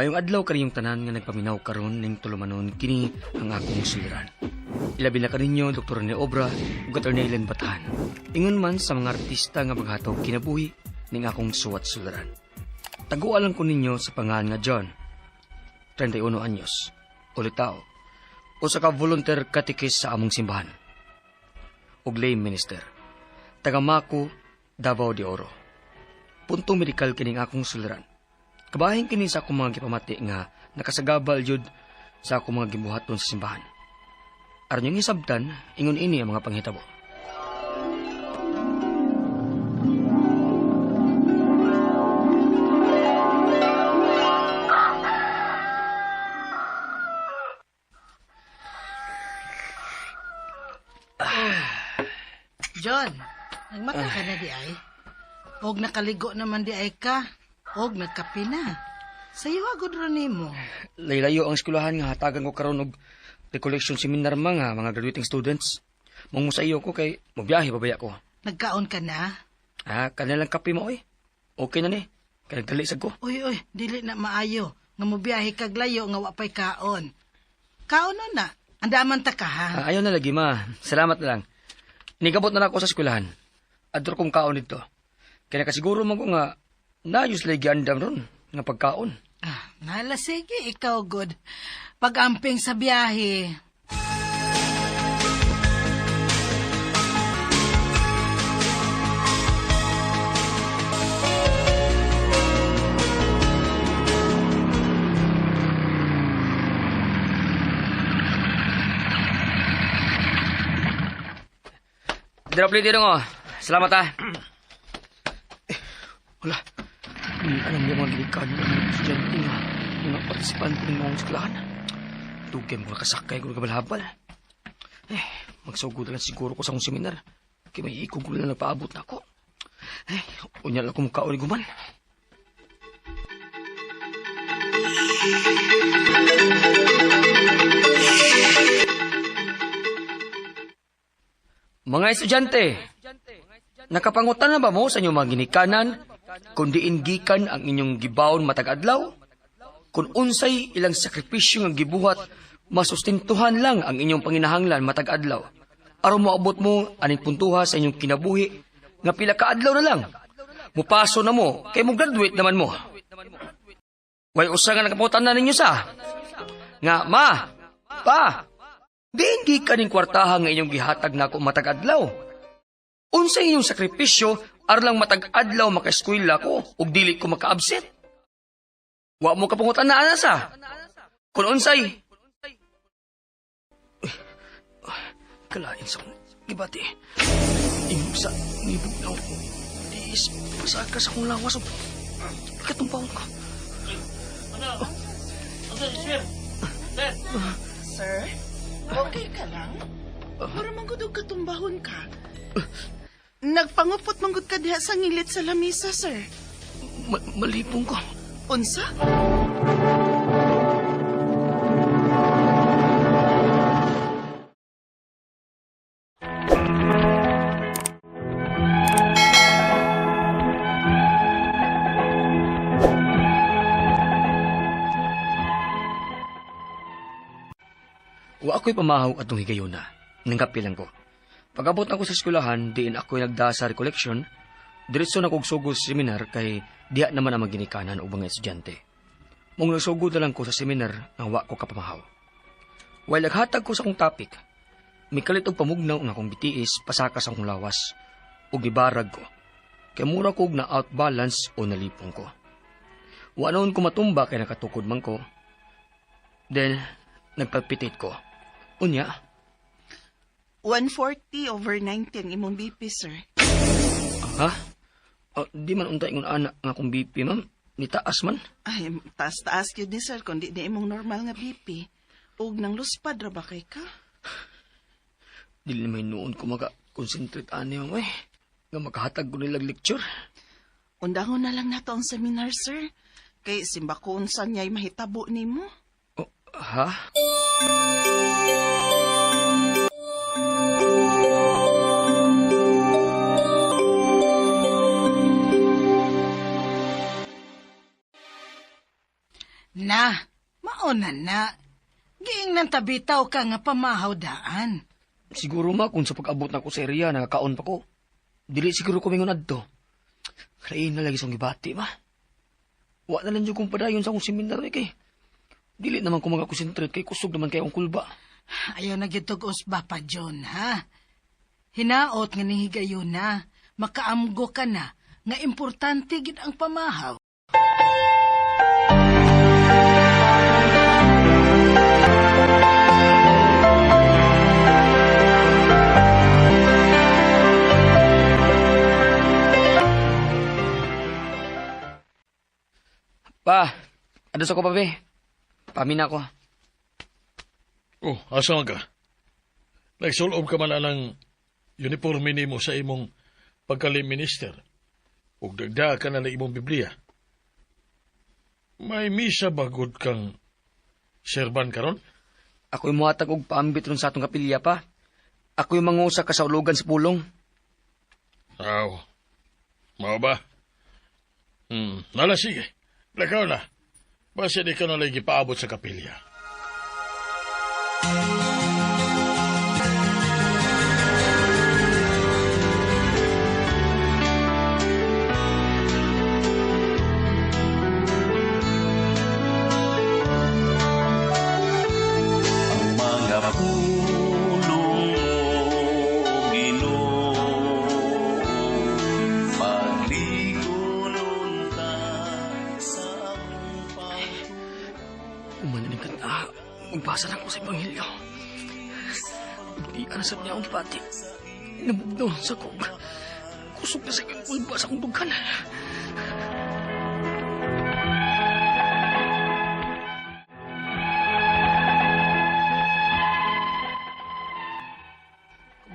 Mayong adlaw kaniyong tanan nga nagpaminaw karon ning tulumanon kini ang akong suliran. Ilabi na kaninyo Dr. ni Obra ug Attorney Ellen Batahan. Ingon man sa mga artista nga maghatag kinabuhi ning akong suwat suliran. Tagualan ko ninyo sa pangalan nga John, 31 anyos, ulitaw, o sa ka-volunteer katikis sa among simbahan. Ug lay minister, taga Maco, Davao de Oro. Puntong medikal kining akong suliran. Kabahin kini sa akong mga gipamati nga nakasagabal jud sa akong mga gibuhaton sa simbahan. Aron yung isabtan, ingon ini ang mga panghitabo. John, nagmata ka na di ay? Og nakaligo naman di ay ka? Og nagkape na? Sayo agad ron mo. Laylayo ang eskwelahan nga hatagan ko karon og recollection seminar mga graduating students. Mong musayo ko kay mobiyahe babaya ko. Nagkaon ka na? Kanilang kape mo oy. Okay na ni. Kay nagdali sad ko. Uy, dili na maayo. Nga mobiyahe kag layo nga wapay kaon. Kaon na. Andaman ta ka ha? Ayaw na lagi ma. Salamat na lang. Nigabot na ako sa eskwelahan. Adro kong kaon dito. Kaya nakasiguro man ko nga nayos lagi andam ron nga pagkaon. Nala sige, ikaw good. Pag-amping sa biyahe. Drop dito nga. Salamat ha. Wala. Hindi alam niya mga delikado ng mga estudyante nga. Mga partisipante ng mga eskwelahan. Dugay mo kasakay ko nagkabalhabal. Magsugod lang siguro ko sa akong seminar. Kaya may ikugulo na nagpaabot na ako. Unyal ako mukha o guman. Mga estudyante, nakapangutan na ba mo sa inyong mga ginikanan kung diin gikan ang inyong gibaon matag adlaw? Kung unsay ilang sakripisyo nga gibuhat, masustintuhan lang ang inyong panginahanglan matag adlaw. Aron moabot mo aning puntuha sa inyong kinabuhi nga pila ka adlaw na lang. Mupaso na mo kay mo graduate naman mo. Way usa nga nakapangutan na ninyo sa nga ma, pa, diin gikan ning kwartaha nga inyong gihatag nako matag adlaw. Unsay inyong sakripisyo aron lang matag adlaw maka-eskwela ko ug dili ko maka-absent. Wa mo kapangutan na ana sa. Kun unsay kalain sa gibati. Ingog sa nibugnaw ko. Diis pasaka sa akong lawas ug katumpang ko. Sir, okay ka lang? Para manggudog katumbahon ka. Nagpangupot manggud ka diha sa ngilit sa lamisa, sir. Malipong ko. Unsa? Wa ako'y pamahaw atong higayuna. Nangkapilan ko. Pag-abot ako sa eskwelahan, diin ako'y nagda sa recollection, diretso na kog sugod sa seminar kay diha naman ang maginikanan o mga estudyante. Mong nagsugod na lang ko sa seminar nga wa ko kapamahaw. While naghatag ko sa akong topic, may kalit og pamugnaw nga akong bitiis pasaka sa akong lawas o gibarag ko. Kaya mura kog na outbalance o nalipong ko. Wa noon ko matumba kay nakatukod man ko. Then, nagpalpitate ko. Unya? 140/90 imong BP, sir. Ha? Di man untay ngun anak nga akong BP, ma'am. Nitaas man. Ay, taas-taas yun ni sir, kundi di imong normal nga BP. Ug nang luspad ra ba kay ka? Dili may noon ko maka-concentrate ani, ma'am. Nga makahatag ko nilang lecture. Undahon na lang nato ang seminar, sir. Kay simbakon sa niya'y mahitabo nimo. Ha? Na, Mao na. Giing nang tabitaw ka nga pamahaw daan. Siguro ma, kung sa pag-abot na ko sa area, nakakaon pa ko. Dili siguro ko mingon adto. Kalain na lagi sa gibati, ma. Wa na lang dyan kong padayon sa akong seminar, kay. Dili naman ko magakonsentrate, kay kusog naman kay akong kulba. Ayaw na gitugos ba pa, John, ha? Hinaot nga nihigayon na. Makaamgo ka na. Nga importante gid ang pamahaw. Pa, ados ako pa, be. Pamina ko. Oh, asa man ka? Nagsulob ka man ng uniforme nimo sa imong pagkalim-minister. Ug dagda ka na imong Biblia. May misa bagod kang serban karon? Ako yung muhatag og paambit ron sa atong kapilya, pa. Ako yung mangusa ka sa ulugan sa pulong. Aw, mao ba? Nala sige. Lakaw na. Basta di ka na lagi paabot sa kapilya. Umananin ka na. Magbasa lang ko sa Ebanghelyo. Hindi ka na sa niya akong pati. Nabugnaw sa kog. Kusog na sa kulba sa akong dugan.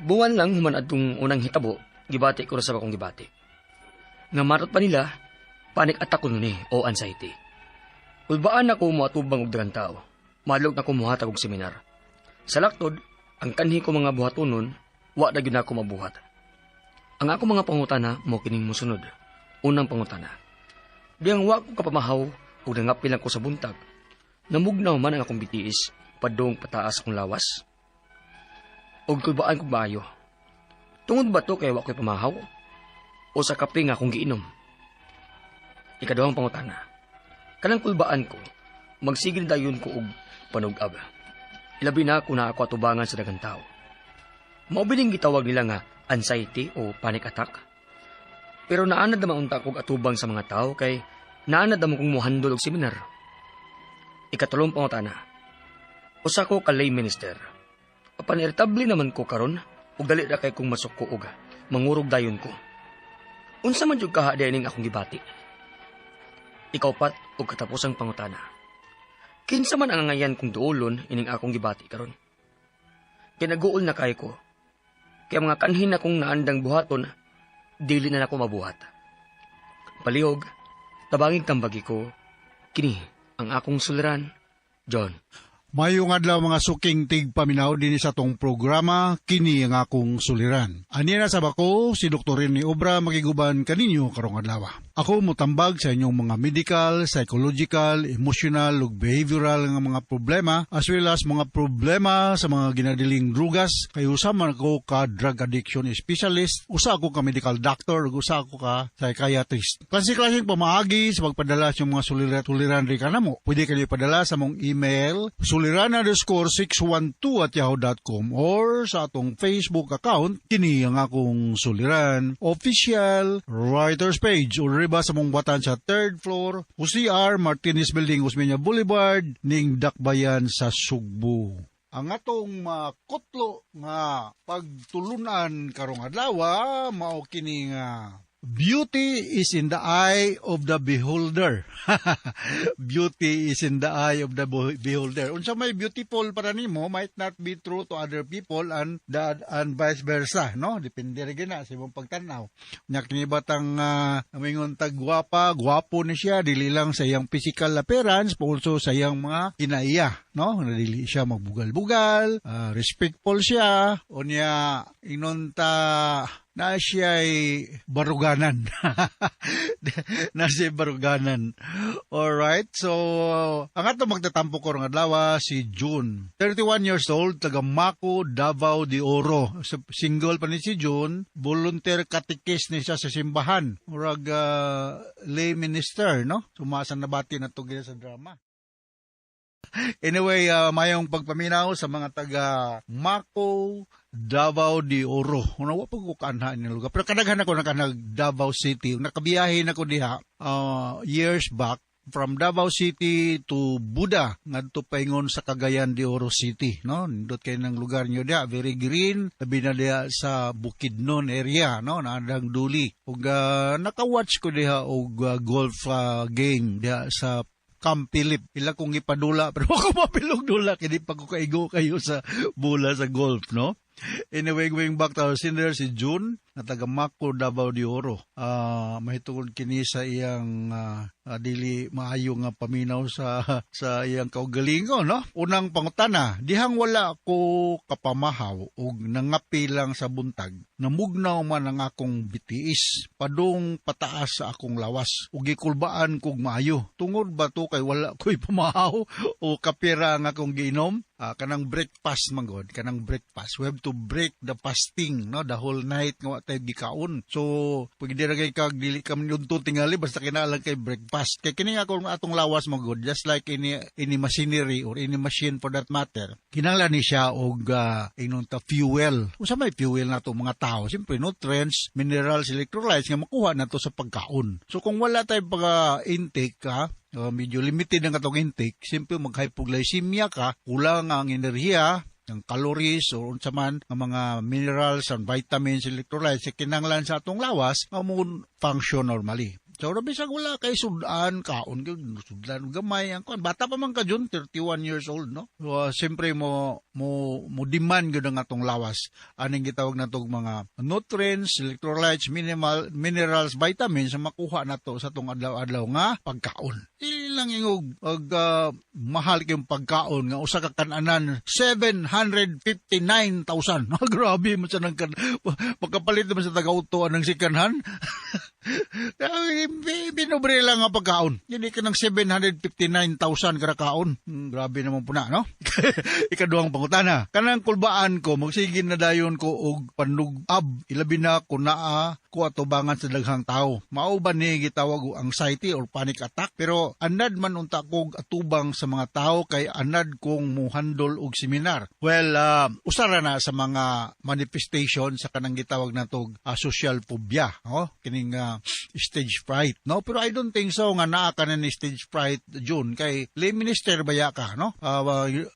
Buwan lang human atong unang hitabo, gibati ko na sa akong gibati. Nga marot pa nila, panic attack ko nun o anxiety. Ulbaan ako muatubang og daghang tao. Madlog na ko muhatag og seminar. Sa laktod, ang kanhi ko mga buhatonon, wa na gyud ako mabuhat. Ang ako mga pangutana mo kining mosunod. Unang pangutana. Diyang wa ko kapamahaw ug nangapil lang ko sa buntag. Namugnaw man ang akong bitiis, padong pataas kong lawas. Og kulbaan ko maayo. Tungod ba to kay wa ko'y pamahaw? O sa kape nga akong giinom? Ikaduhang pangutana. Kanang kulbaan ko, magsigil dayon ko og panugab. Ilabi na kung na ako atubangan sa daghang tao. Maubiling gitawag nila nga anxiety o panic attack. Pero naanad naman unta kog atubang sa mga tao kay naanad naman kong muhandol og seminar. Ikatulong pangutana. Usa ko ka lay minister. Papanirtable naman ko karon ug dali ra kay kong masuko og mangurog dayon ko. Unsa man jud kaha dining akong gibati? Ikaw pat og katapusang pangutana. Kinsa man ang ngayan kong duolon ining akong gibati karon? Kinaguol na kay ko. Kaya mga kanhin akong naandang buhaton, dili na nako mabuhat. Palihog, tabangig tambagi ko, kini ang akong suliran, John. Mayong adlaw mga suking tigpaminaw din sa tong programa, kini ang akong suliran. Ani na sa bako, si Dr. Rene Obra makiguban kaninyo karong adlaw. Ako mutambag sa inyong mga medical, psychological, emotional, ug behavioral nga mga problema, as well as mga problema sa mga ginadiling drugas. Kay usa man ako ka drug addiction specialist, usa ako ka medical doctor, ug usa ako ka psychiatrist. Klase-klaseng pamaagi sa pagpadala sa mga suliran ri kanamo. Pwede kayo ipadala sa mong email suliran_612@yahoo.com or sa atong Facebook account, kini ang akong suliran official writers page o riba sa mong batan sa 3rd floor UCR Martinez Building, Osmeña Boulevard, ning Dakbayan sa Sugbo. Ang atong makutlo nga pagtulunan karong adlaw mao kini nga beauty is in the eye of the beholder. Beauty is in the eye of the beholder. Unsa may beautiful para nimo might not be true to other people and vice versa, no? Depende ra gyud na sa imong pagtan-aw. Nya kini batang mingon tag gwapo ni siya dili lang sa iyang physical appearance, but also sa iyang mga kinaiya, no? Dili siya magbugal-bugal, respectful siya, unya ingon ta na siya'y baruganan. Na siya'y baruganan. Alright, so ang ato magtatampo ko ng adlaw si June. 31 years old, taga Maco, Davao de Oro. Single pa ni si June, volunteer catechist ni siya sa simbahan. Murag lay minister, no? Sumasan na bati na to sa drama. Anyway, mayong pagpaminaw sa mga taga Maco, Davao de Oro. Una pa ko kaanhaan ng lugar. Pero kadaghan ako na Davao City. Nakabiyahin ako diha years back from Davao City to Buda ngadto paingon sa Cagayan de Oro City, no? Nindot kay ng lugar niyo diha, very green, labi na diha sa Bukidnon area, no? Nadang duli. Ug naka-watch ko diha og golf game diha sa Camp Philip. Ila kong ipadula pero ako mapilog dula kini pa ko kaigo kayo sa bola sa golf, no? Anyway, going back to our senior si June na taga Maco, Davao de Oro. Mahitungod kini sa iyang dili maayo nga paminaw sa iyang kaugalingon, no? Unang pangutana, dihang wala ko kapamahaw ug nangapi lang sa buntag, namugnaw man ang akong bitiis, padung pataas sa akong lawas, ug gikulbaan kog maayo. Tungod ba to kay wala ko'y pamahaw o kapira ang akong giinom? Kanang breakfast manggod, kanang breakfast. We have to break the fasting, no? The whole night nga tayo gikaon. So, pag di ragay kag dili ka minunto tingali basta kinahanglan kay breakfast. Kay kini ako atong lawas manggod, just like any machinery or any machine for that matter. Kinahanglan ni siya og inunta fuel. Usa may fuel nato mga tao, simpre nutrients, minerals, electrolytes nga makuha nato sa pagkaon. So kung wala tay pag-intake medyo limited ang katong intake, simple mag-hypoglycemia ka, kulang ang enerhiya, ang calories o unsa man ang mga minerals and vitamins, electrolytes kinahanglan sa atong lawas mo function normally. So, bisag wala kay sudan, kaon, sudan, gamay, ang kaon. Bata pa man ka dyan, 31 years old, no? So, siyempre mo demand yun ang atong lawas. Anong gitawag na itong mga nutrients, electrolytes, minerals, vitamins, na makuha na to sa itong adlaw-adlaw nga pagkaon. Ilang yung mahal kayong pagkaon nga usa ka kananan 759,000. Grabe mo sa nang pagkapalit naman sa taga-auto ng sikanhan. Binobre lang nga pagkaon. Hindi ka ng 759,000 karakaon. Grabe naman po na, no? Ikaduhang pangutana. Kanang kulbaan ko, magsigin na dayon ko og panugab. Ilabi na ko naa ko atubangan sa daghang tao. Mauban ni gitawag og anxiety or panic attack. Pero anad man unta kog atubang sa mga tao kay anad kong muhandol og seminar. Well, usara na sa mga manifestation sa kanang gitawag na tog social phobia, no? Kining stage fright, no? Pero I don't think so nga naa ka na ni stage fright, June, kay lay minister baya ka, no?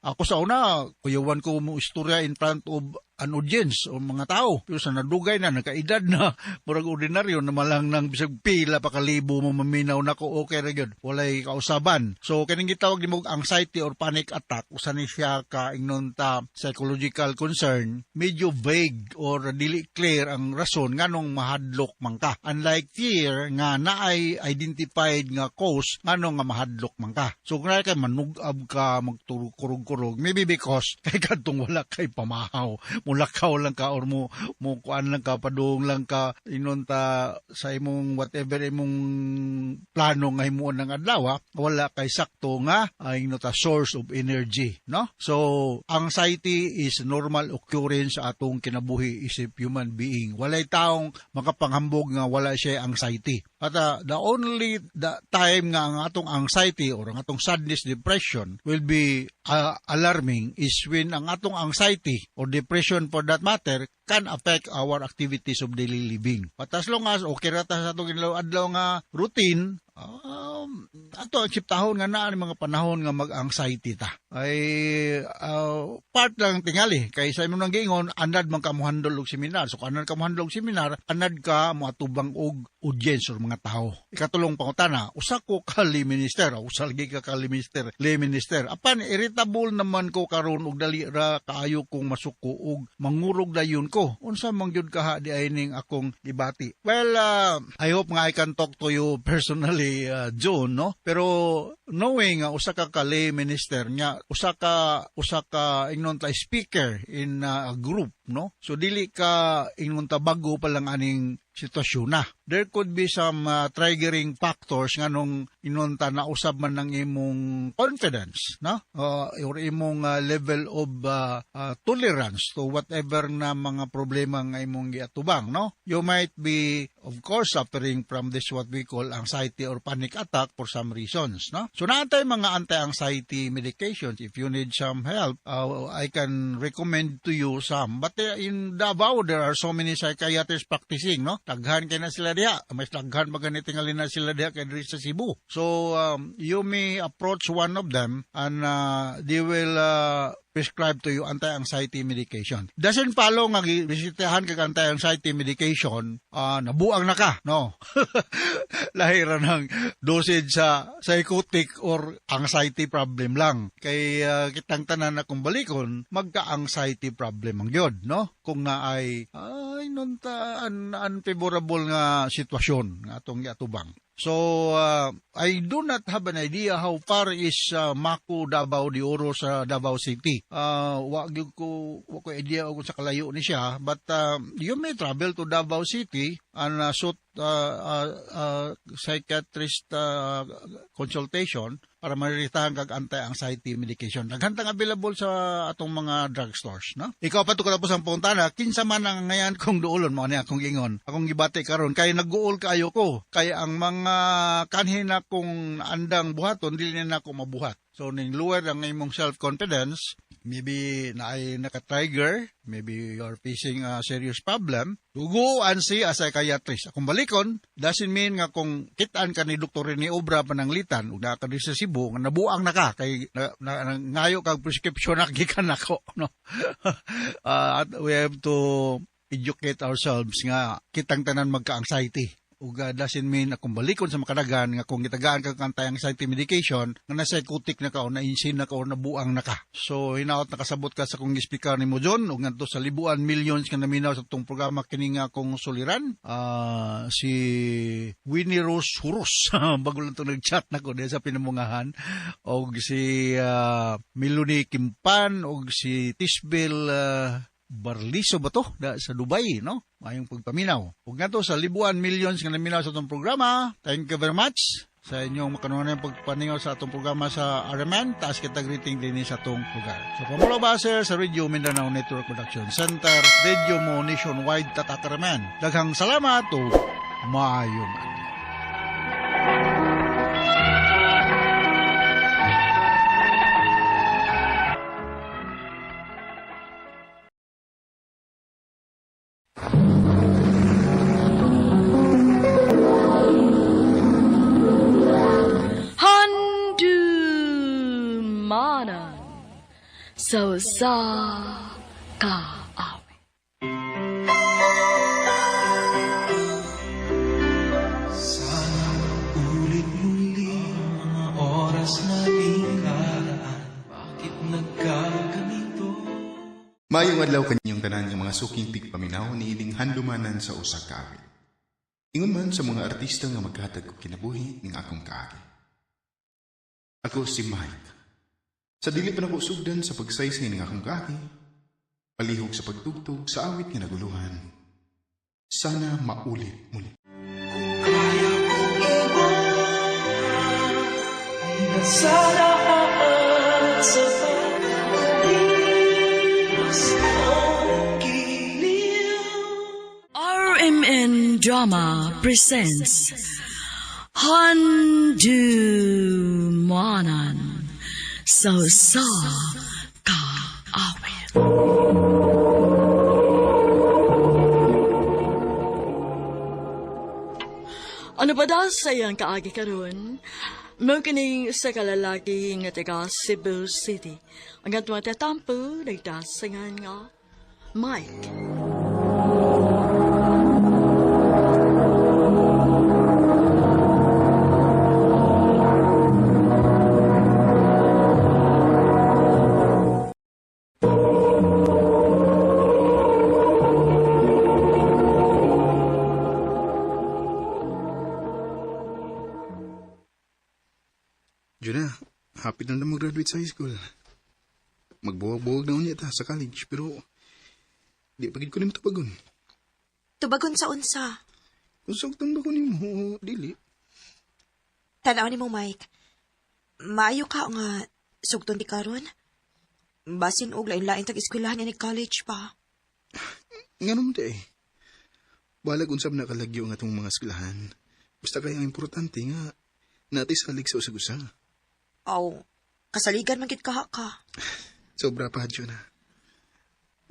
Ako sa una, kuyawan ko mo istorya in front of an audience o mga tao. Pero sa nadugay na, nakaedad na, murag ordinaryo na malang nang bisag pila pa kalibo mo maminaw na ko, okay ra gyud, walay kausaban. So, kaning gitawag ni mong anxiety or panic attack, usa ni siya ka ingnon ta psychological concern, medyo vague or dili clear ang rason nganong mahadlok man ka. Unlike fear, nga naay identified nga cause nganong nga mahadlok man ka. So, kung kay manugab ka, magturog-kurog-kurog, maybe because kay kadtong wala kay pamahaw, mulakaw lang ka or mo kuan lang ka, padung lang ka inunta sa imong whatever imong plano nga himuon ng adlaw, wala kay sakto nga inunta source of energy, no? So anxiety is normal occurrence sa atong kinabuhi isip human being. Walay taong makapanghambog nga wala siya anxiety. At the only time nga ang atong anxiety or ang atong sadness, depression will be alarming is when ang atong anxiety or depression for that matter can affect our activities of daily living. But as long as okay rata sa atong adlaw nga routine, ato ang siptahon nga naa mga panahon nga mag-anxiety ta. Ay part lang tingali kay sa imong nang giingon anad man ka mo handle og seminar. So anad ka mo handle og seminar, anad ka mo atubang og audience or mga tao. Ikatulong pangutana, usa ko ka lay minister, usa lagi ka lay minister. Apan irritable naman ko karon og dali ra kaayo kong masuko og mangurog dayon ko. Unsa man gyud ka di ay ning akong debate. Well, I hope nga I can talk to you personally, John, no? Pero knowing usa ka lay minister nya, usa ka ingnon ta speaker in a group no? So dili ka inunta bago pa lang aning sitwasyon na. There could be some triggering factors nga nung inunta na usab man ng imong confidence, no? Or imong level of tolerance to whatever na mga problema nga imong giatubang, no? You might be, of course, suffering from this what we call anxiety or panic attack for some reasons, no? So naantay mga anti-anxiety medications. If you need some help, I can recommend to you some. But in Davao, there are so many psychiatrists practicing, no? Daghan kay na sila diha. Mas daghan pa ganito tingali na sila diha kay diri sa Cebu. So, you may approach one of them and they will prescribe to you anti-anxiety medication. Doesn't follow nga bisitahan kag anti-anxiety medication, nabuang na ka, no? Lahira ng dosage sa psychotic or anxiety problem lang. Kay kitang tanan na kung balikon, magka-anxiety problem ang yun, no? Kung na ay unfavorable nga sitwasyon nga atong giatubang. So, I do not have an idea how far is Maku, Davao de Oro sa Davao City. Wag ko idea kung sa kalayo ni siya, but you may travel to Davao City and suit psychiatrist consultation para maritahan kag anti-anxiety medication. Naghantang available sa atong mga drugstores, no? Ikaw pa to katapos ang puntana, kinsa man ang ngayon kung duolon mo ni akong ingon. Akong gibati karon kay nagduol kaayo ko. Kay ang mga kanhin na kung andang buhaton dili na ako mabuhat. So ning lower ang imong self-confidence, maybe na ay naka-trigger, maybe you're facing a serious problem, to go and see a psychiatrist. Kung balikon, doesn't mean nga kung kitaan ka ni doktor ni obra pananglitan, ug naa ka sa Cebu, nga nabuang na ka, kay ngayo kag prescription na gikan nako, no? At we have to educate ourselves nga kitang tanan magka-anxiety. Ug doesn't mean na kung balikon sa makadagan nga kung gitagaan kag anti-anxiety medication nga na psychotic na ka o na-insin na ka o nabuang na ka. So hinaot nakasabot ka sa kung speaker ni mo John ug ngadto sa libuan millions nga naminaw sa tong programa kini nga kung suliran. Si Winnie Rose Huros bago lang to nag-chat nako diha sa pinamungahan, og si Melody Kimpan og si Tisbel Barliso ba to? Sa Dubai, no? Mayong pagpaminaw. Huwag nga to sa libuan millions nga naminaw sa itong programa. Thank you very much sa inyong makanunan ng pagpaningaw sa itong programa sa RMN. Taas kita greeting din sa itong lugar. So, Pamulo Baser sa Radio Mindanao Network Production Center, Radio Mo Nationwide Tatak RMN. Daghang salamat o maayong adlaw. So sa kaawi. Sana ulit muli ang mga oras nating karaan. Bakit nagkaganito? Mayong adlaw kanyang tanan ng mga suking tigpaminaw ni ining handumanan sa usa ka awit. Ingon man sa mga artista nga maghatag og kinabuhi ning akong kaagi. Ako si Mike. Sa dili pa nako sugdan sa pagsaysay ng akong kaagi, palihog sa pagtugtog sa awit nga naguluhan. Sana maulit muli. Kaya kong iwan hanggang sa lahat sa pag-uwiwas kong giliw. RMN Drama presents Handumanan So sa kaawit. Ano ba daw sayang kaagi karon? Mo kining sa kalalaki nga taga Cebu City. Ang atwa tatampo nagdasangan nga Mike. Juna, hapit na mag-graduate sa high school. Magbuwag-buwag na unya ta sa college, pero Di pagid ko nimo tubagon. Tubagon sa unsa. Kung sugtong ba ko nimo, dili. Tanaw ni mo, Mike. Maayo ka nga sugton di karon. Basin og lain-lain tag eskwelahan ni college pa. Nga naman di eh. Balag unsab na kalagyo nga itong mga eskwelahan. Basta kaya ang importante nga natis salig sa usag-usa. Aw, kasaligan man gid ka. Sobra pa, na.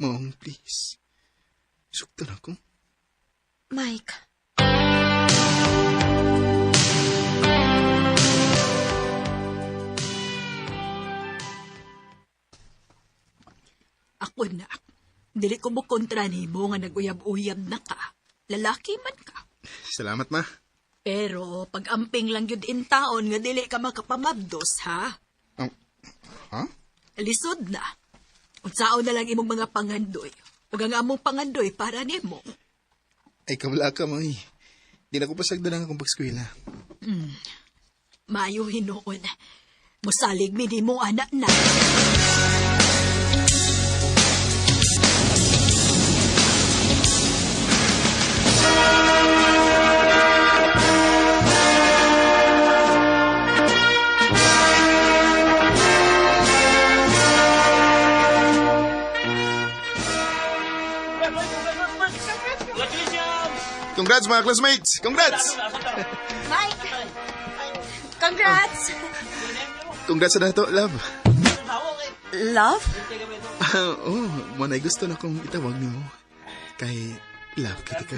Mom, please. Sugtan ako. Mike. Ako na. Dili ko mo kontra ni mo nga nag-uyab-uyab na ka. Lalaki man ka. Salamat, ma. Pero pag amping lang yun in taon nga dili ka makapamabdos, ha? Ha? Lisod na. Unsaon na lang imong mga pangandoy. Ug ang among pangandoy para nimo. Ay, kabala ka, may. Di na ko pasagda lang akong pagskwela. Mayo hinuon. Musalig mi nimo anak na. Congrats, mga classmates! Congrats! Mike! Congrats! Congrats sa dato, love. Love? Oh, manay gusto na kong itawag ni mo. Kay love kita ka.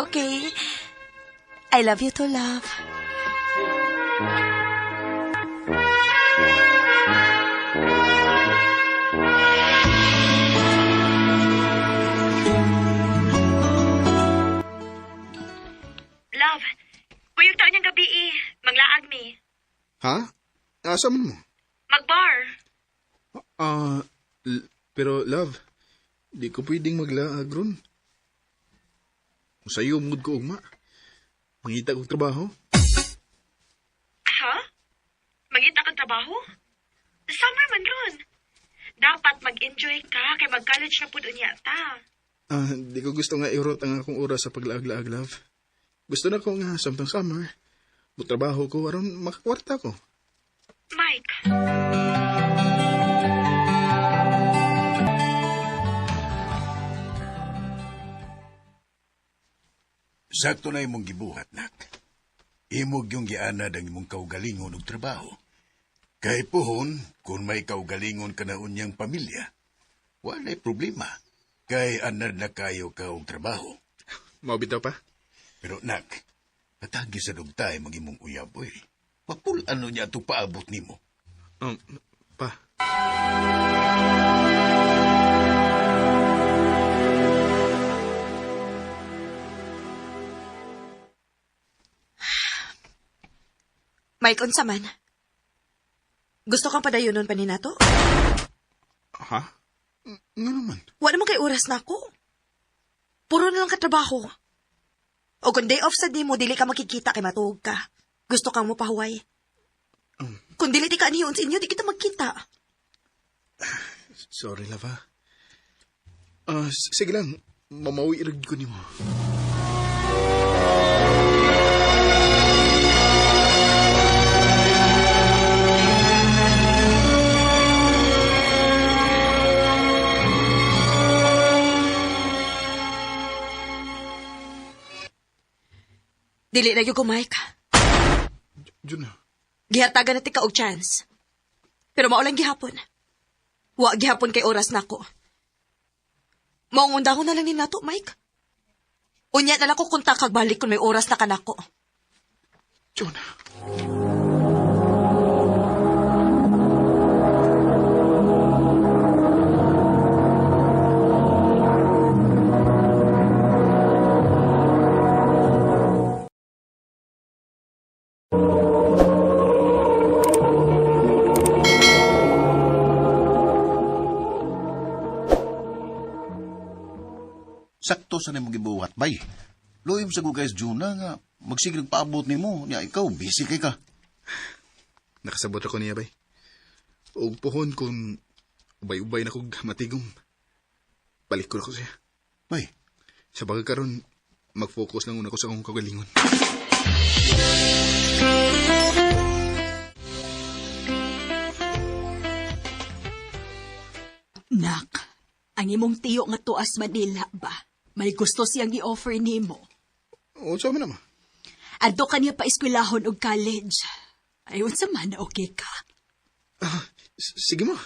Okay. I love you too, love. Love, kuyog taon niyang gabi manglaag mi. Ha? Asa man mo? Magbar. Pero love, di ko pwedeng maglaag ron. Sa'yo, mood ko ugma. Mangita kong trabaho. Ha? Mangita kang trabaho? Summer man ron. Dapat mag-enjoy ka kay mag-college na po doon yata. Di ko gusto nga i-rot ang akong oras sa paglaag-laag, love. Gusto na ko nga samtang summer. Trabaho ko, aron makakwarta ko. Mike. Sakto na imong gibuhat, nak. Imog yung gianad ang imong kaugalingon og trabaho. Kay pohon, kung may kaugalingon ka na unyang pamilya, walay problema. Kay anad na kayo ka og trabaho. Maubitaw pa? Pero nak, natagi sa dugtay mag imong uyaboy. Mapul ano niya ito paabot nimo. Pa. Mike, unsa man? Gusto kang padayunon pa ni nato? Ha? Nga naman. Wala naman kay oras na ako. Puro na lang katrabaho. O kung day off sa di mo, dili ka makikita kay matuog ka. Gusto kang mupahuway. Kung dili di ka aniyon sa inyo, di kita magkita. Sorry, lava. Sige lang. Mamawi irag ko ni mo. Dili na yung ko, Mike. Diyon na. Gihatagan na tika og chance. Pero maulang gihapon. Wa gihapon kay oras na ko. Maungundahon na lang ni nato, Mike. Unya na lang ko kunta kag balik kung may oras na kanako. Diyon na. Sakto sa nimo gibuhat, bay. Luim sa guys Juna nga magsigig paabot nimo nya ikaw busy kay ka. Nakasabot ako niya, bay. Og pohon kung ubay-ubay na kog matigom. balik ko na ko siya. May, Sa bagay karon, mag-focus lang una ko sa akong kagalingon. Nak, ang imong tiyo nga tuas Manila ba? May gusto siyang i-offer nimo. O, sa amin naman. Adto kaniya pa eskwelahon og college. Ayon sa man, okay ka? Sige mo.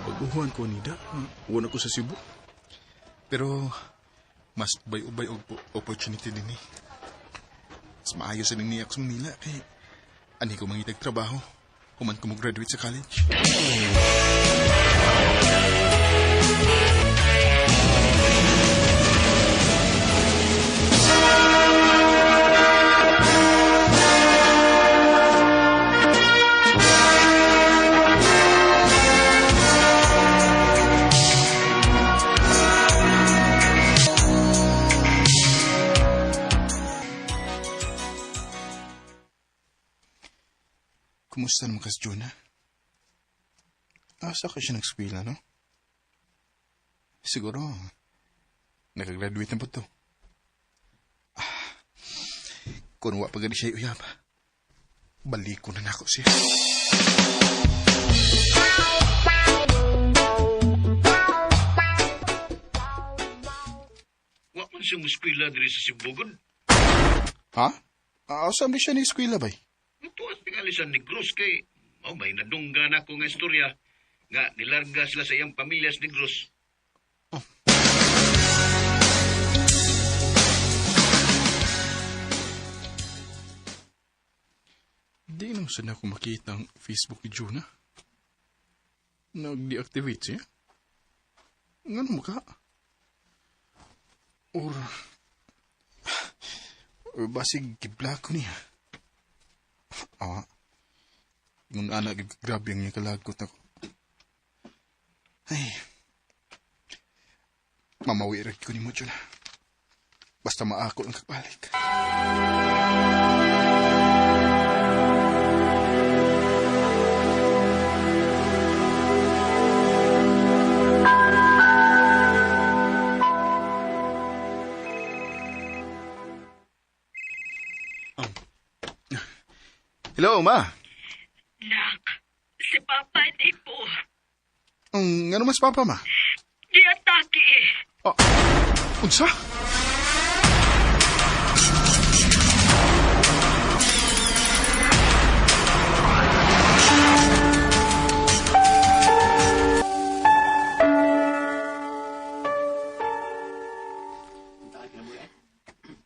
Baguhan ko nida. Una ko sa Cebu. Pero, mas ubay-ubay og opportunity din eh. Mas maayos sa niya ako sa Manila kay ani ko mangitag trabaho human ko mag-graduate sa college. Kumusta naman ka si Jonah? Asa ka siya nag-skwela, no? Siguro, nakagraduate na po to. Kung wa pa gani siya uyab, balik ko na nako siya. wa man siyang muskwila diri sa Sibugod. Ha? Saan di siya ni-skwela ba? Tuwas pingalisan ni Cruz kay may nadungga na ko nga istorya nga nilarga sila sa iyang pamilya sa Negros. Di nang saan ako makita ang Facebook ni Jonah. Nag-deactivate siya? Nga mo ka? Or basig gibla ko niya. Yung anak, grabe ang niya kalagot ako. Ay, mamawirat ko ni mo, Jonah. Basta maako ang kapalik. Hello, Ma. Nak, si Papa di po. Ano mas papa, Ma? Giatake eh. Unsa?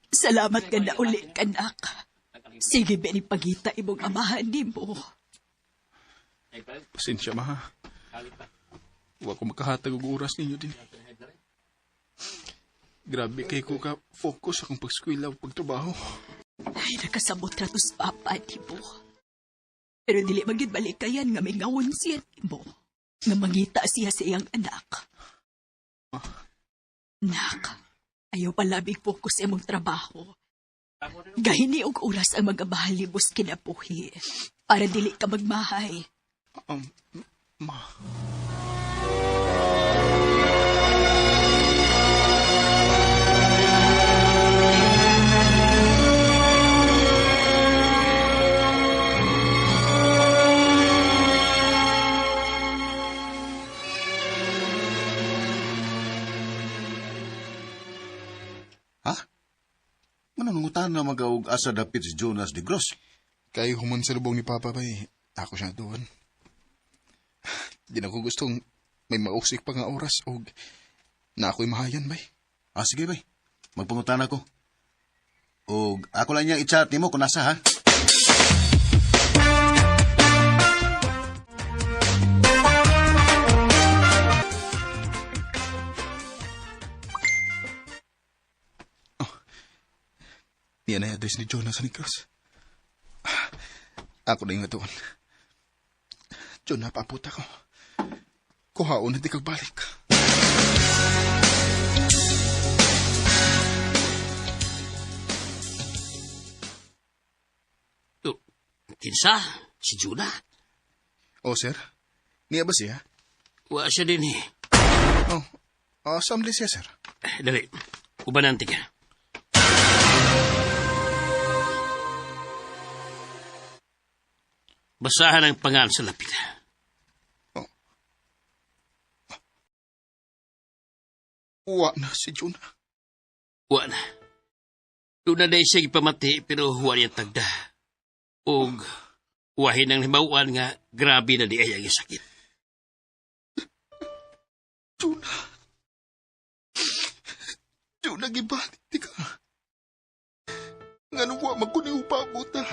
Salamat ka na uli, kanak. Sige, benipagita imong amahan ni mo. Pasensya, Ma. Huwag ko makahatag og oras ninyo din. Grabe kay ko ka focus akong pag-skwela o pagtrabaho. Ay, nakasabot na to sa papa ni mo. Pero dili magid balikayan nga may ngawon siya ni mo. Nga mangita siya sa iyang anak. Nak, ayaw palabig focus sa imong trabaho. Gahini og oras ang mga mahalibos kinabuhi. Para dili ka magmahay. Ma. Mananungutan na mag-aog asa dapit si Jonas de Gross. Kay human sa lubong ni Papa bay, ako siya doon. Di na ko gustong may mausik pa nga oras o na ako'y mahayan bay. Sige bay, magpangutan ako. O ako lang niyang i-chat ni mo kung nasa ha. Yan ay address ni Jonas sa Negros. Ako na yung atuan. Diyon na, paputa ko. Kuhaon na di kagbalik. Kinsa? Si Juna? O, sir? Niya ba siya? Wa siya din eh. Oh, assembly siya, sir. Dali, ubanan ka. Basahan ang pangalan sa lapid. Wa na si Juna. Wa na. Doon na day siya ipamati pero wa niya tagda. Og wahin ang himawaan nga grabe na di ay ang sakit. Juna. Juna, gibalit di ka. Ngano wa magkuni upabuta.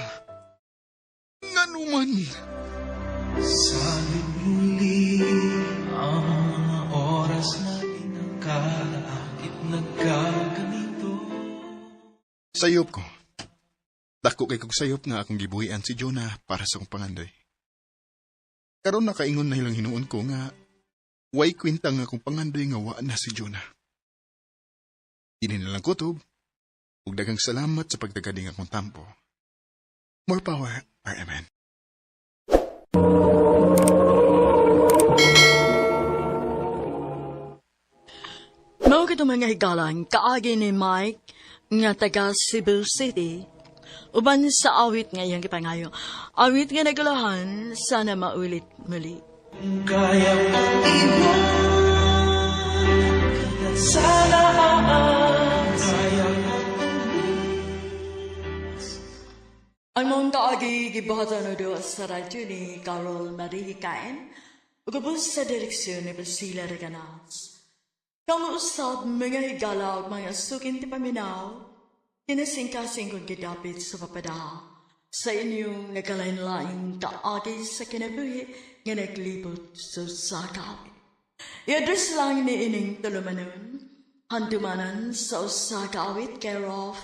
Ngano man. Sabit muli ang mga oras na inakala akit nagkaganito. Sayop ko. Dako kay kog sayop nga akong gibuhian si Jonah para sa kong pangandoy. Karon nakaingon na ilang hinuon ko nga way kwenta nga akong pangandoy nga wa na si Jonah. Dili na lang kutob, ug daghang salamat sa pagtagading akong tampo. More power, RMN. Mao kito mga higalan, kaagi ni Mike nga taga Cebu City. Uban sa awit nga iyang kipangayo. Awit nga nagulahan, sana maulit muli. Kaya kong iwan sa lahat. Kaya Ang mong kaagi gibuhatan na doon sa radyo ni Carol Marie Cain, ugabos sa direksyon ni Basila Reganas. Kamuusap mga higala o mga sukin ti paminaw, kinasingkasing kong gidapit sa papada sa inyong nagkalain-laing kaagi sa kinabuhi nga naglibot sa sakawit. I-address lang ni ining tulumanon, handumanan sa usakawit care of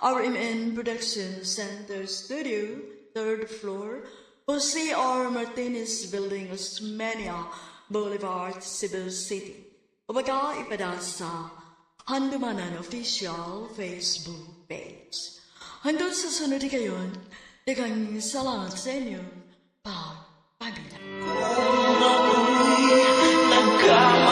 RMN Production Center Studio, 3rd floor, Jose R. Martinez Building, Osmeña Boulevard, Cebu City. Ubaga ipada sa Handumanan Official Facebook page. Handun sa sunod kayon, dagang salamat sa inyo. Pag-pagila.